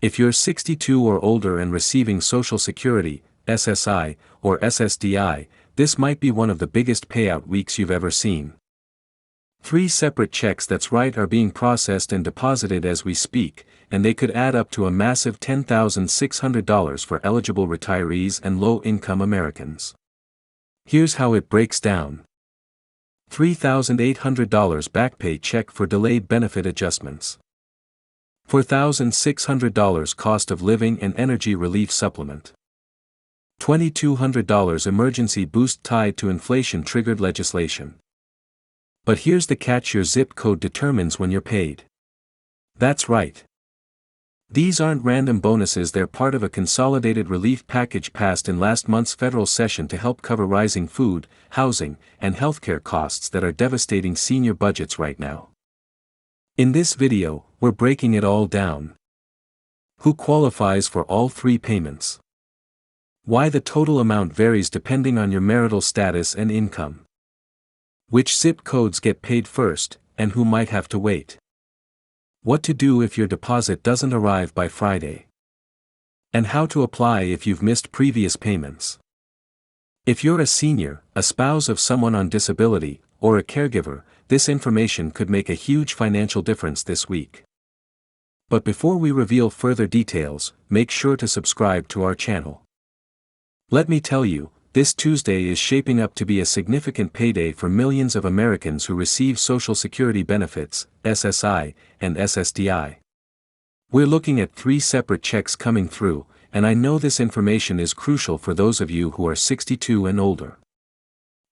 If you're 62 or older and receiving Social Security, SSI, or SSDI, this might be one of the biggest payout weeks you've ever seen. 3 separate checks, that's right, are being processed and deposited as we speak, and they could add up to a massive $10,600 for eligible retirees and low-income Americans. Here's how it breaks down. $3,800 back pay check for delayed benefit adjustments. $4,600 cost of living and energy relief supplement. $2,200 emergency boost tied to inflation-triggered legislation. But here's the catch: your zip code determines when you're paid. That's right. These aren't random bonuses, they're part of a consolidated relief package passed in last month's federal session to help cover rising food, housing, and healthcare costs that are devastating senior budgets right now. In this video, we're breaking it all down. Who qualifies for all 3 payments? Why the total amount varies depending on your marital status and income. Which zip codes get paid first, and who might have to wait. What to do if your deposit doesn't arrive by Friday. And how to apply if you've missed previous payments. If you're a senior, a spouse of someone on disability, or a caregiver, this information could make a huge financial difference this week. But before we reveal further details, make sure to subscribe to our channel. Let me tell you, this Tuesday is shaping up to be a significant payday for millions of Americans who receive Social Security benefits, SSI, and SSDI. We're looking at 3 separate checks coming through, and I know this information is crucial for those of you who are 62 and older.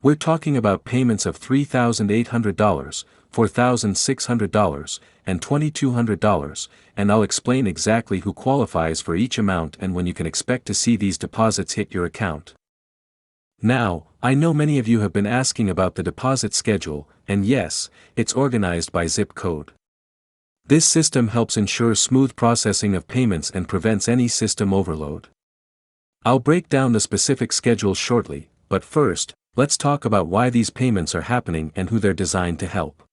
We're talking about payments of $3,800, $4,600, and $2,200, and I'll explain exactly who qualifies for each amount and when you can expect to see these deposits hit your account. Now, I know many of you have been asking about the deposit schedule, and yes, it's organized by zip code. This system helps ensure smooth processing of payments and prevents any system overload. I'll break down the specific schedule shortly, but first, let's talk about why these payments are happening and who they're designed to help.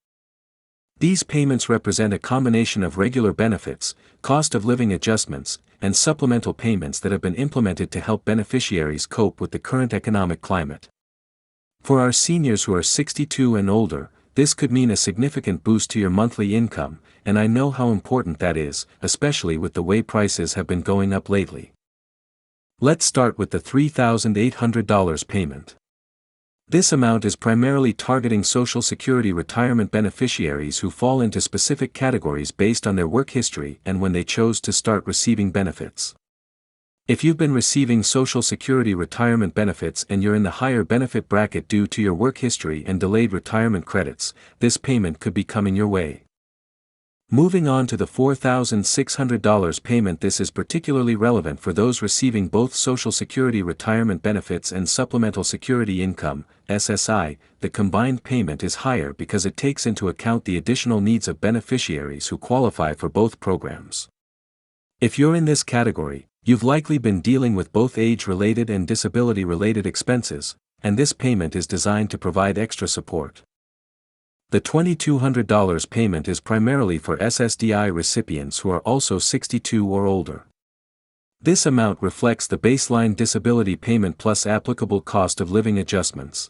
These payments represent a combination of regular benefits, cost of living adjustments, and supplemental payments that have been implemented to help beneficiaries cope with the current economic climate. For our seniors who are 62 and older, this could mean a significant boost to your monthly income, and I know how important that is, especially with the way prices have been going up lately. Let's start with the $3,800 payment. This amount is primarily targeting Social Security retirement beneficiaries who fall into specific categories based on their work history and when they chose to start receiving benefits. If you've been receiving Social Security retirement benefits and you're in the higher benefit bracket due to your work history and delayed retirement credits, this payment could be coming your way. Moving on to the $4,600 payment, this is particularly relevant for those receiving both Social Security retirement benefits and Supplemental Security Income, SSI. The combined payment is higher because it takes into account the additional needs of beneficiaries who qualify for both programs. If you're in this category, you've likely been dealing with both age-related and disability-related expenses, and this payment is designed to provide extra support. The $2,200 payment is primarily for SSDI recipients who are also 62 or older. This amount reflects the baseline disability payment plus applicable cost of living adjustments.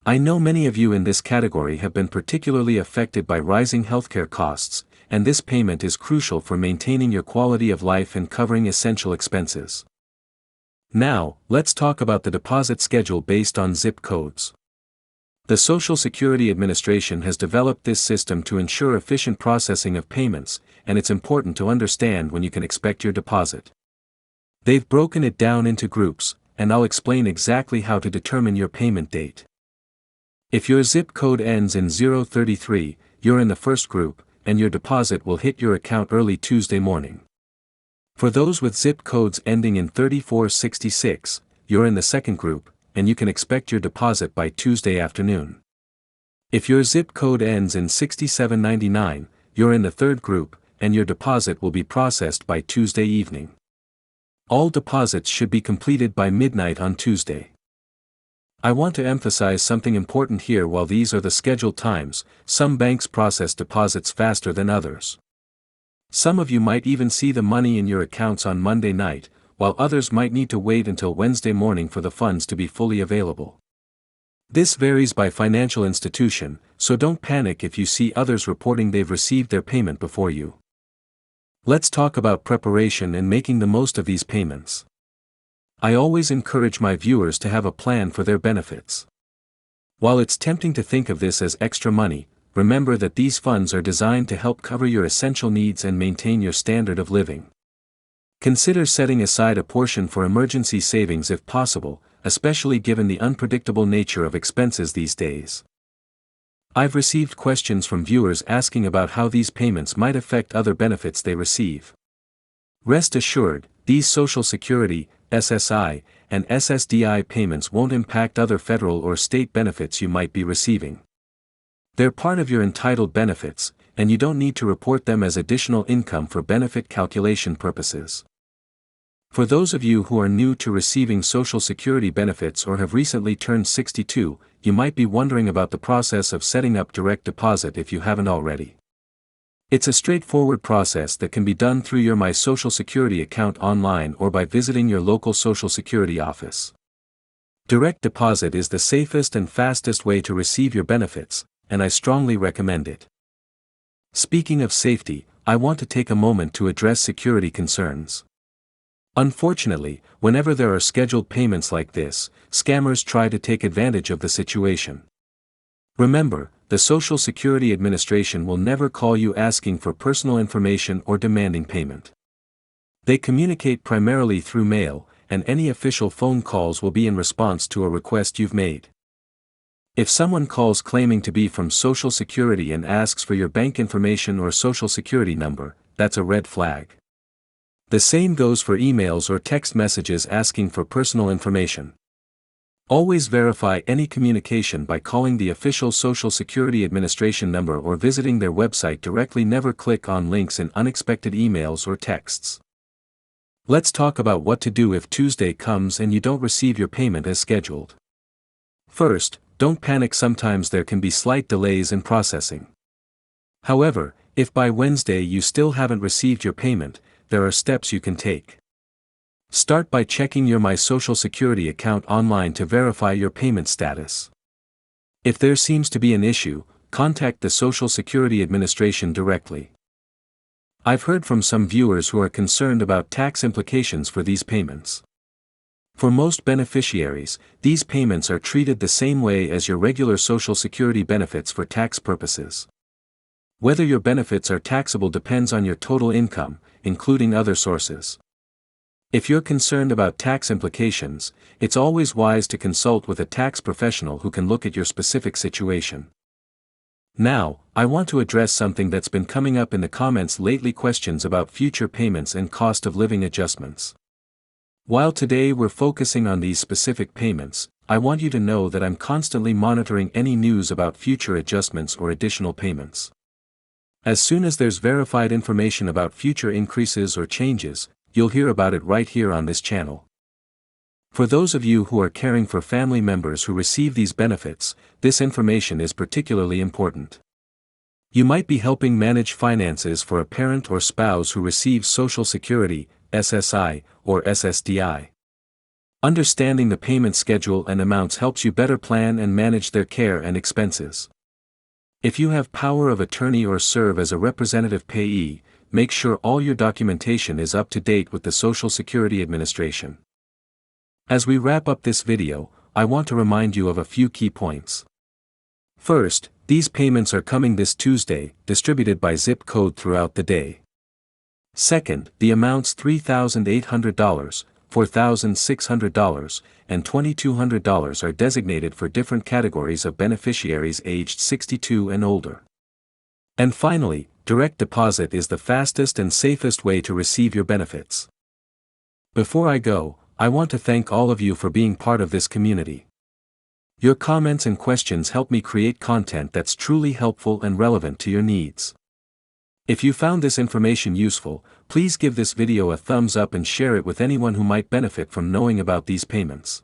I know many of you in this category have been particularly affected by rising healthcare costs, and this payment is crucial for maintaining your quality of life and covering essential expenses. Now, let's talk about the deposit schedule based on zip codes. The Social Security Administration has developed this system to ensure efficient processing of payments, and it's important to understand when you can expect your deposit. They've broken it down into groups, and I'll explain exactly how to determine your payment date. If your zip code ends in 033, you're in the first group, and your deposit will hit your account early Tuesday morning. For those with zip codes ending in 3466, you're in the second group, and you can expect your deposit by Tuesday afternoon. If your zip code ends in 6799, you're in the third group, and your deposit will be processed by Tuesday evening. All deposits should be completed by midnight on Tuesday. I want to emphasize something important here. While these are the scheduled times, some banks process deposits faster than others. Some of you might even see the money in your accounts on Monday night, while others might need to wait until Wednesday morning for the funds to be fully available. This varies by financial institution, so don't panic if you see others reporting they've received their payment before you. Let's talk about preparation and making the most of these payments. I always encourage my viewers to have a plan for their benefits. While it's tempting to think of this as extra money, remember that these funds are designed to help cover your essential needs and maintain your standard of living. Consider setting aside a portion for emergency savings if possible, especially given the unpredictable nature of expenses these days. I've received questions from viewers asking about how these payments might affect other benefits they receive. Rest assured, these Social Security, SSI, and SSDI payments won't impact other federal or state benefits you might be receiving. They're part of your entitled benefits, and you don't need to report them as additional income for benefit calculation purposes. For those of you who are new to receiving Social Security benefits or have recently turned 62, you might be wondering about the process of setting up direct deposit if you haven't already. It's a straightforward process that can be done through your My Social Security account online or by visiting your local Social Security office. Direct deposit is the safest and fastest way to receive your benefits, and I strongly recommend it. Speaking of safety, I want to take a moment to address security concerns. Unfortunately, whenever there are scheduled payments like this, scammers try to take advantage of the situation. Remember, the Social Security Administration will never call you asking for personal information or demanding payment. They communicate primarily through mail, and any official phone calls will be in response to a request you've made. If someone calls claiming to be from Social Security and asks for your bank information or Social Security number, that's a red flag. The same goes for emails or text messages asking for personal information. Always verify any communication by calling the official Social Security Administration number or visiting their website directly. Never click on links in unexpected emails or texts. Let's talk about what to do if Tuesday comes and you don't receive your payment as scheduled. First, don't panic. Sometimes there can be slight delays in processing. However, if by Wednesday you still haven't received your payment, there are steps you can take. Start by checking your My Social Security account online to verify your payment status. If there seems to be an issue, contact the Social Security Administration directly. I've heard from some viewers who are concerned about tax implications for these payments. For most beneficiaries, these payments are treated the same way as your regular Social Security benefits for tax purposes. Whether your benefits are taxable depends on your total income, including other sources. If you're concerned about tax implications, it's always wise to consult with a tax professional who can look at your specific situation. Now, I want to address something that's been coming up in the comments lately: questions about future payments and cost of living adjustments. While today we're focusing on these specific payments, I want you to know that I'm constantly monitoring any news about future adjustments or additional payments. As soon as there's verified information about future increases or changes, you'll hear about it right here on this channel. For those of you who are caring for family members who receive these benefits, this information is particularly important. You might be helping manage finances for a parent or spouse who receives Social Security, SSI, or SSDI. Understanding the payment schedule and amounts helps you better plan and manage their care and expenses. If you have power of attorney or serve as a representative payee, make sure all your documentation is up to date with the Social Security Administration. As we wrap up this video, I want to remind you of a few key points. First, these payments are coming this Tuesday, distributed by zip code throughout the day. Second, the amounts $3,800, $4,600, and $2,200 are designated for different categories of beneficiaries aged 62 and older. And finally, direct deposit is the fastest and safest way to receive your benefits. Before I go, I want to thank all of you for being part of this community. Your comments and questions help me create content that's truly helpful and relevant to your needs. If you found this information useful, please give this video a thumbs up and share it with anyone who might benefit from knowing about these payments.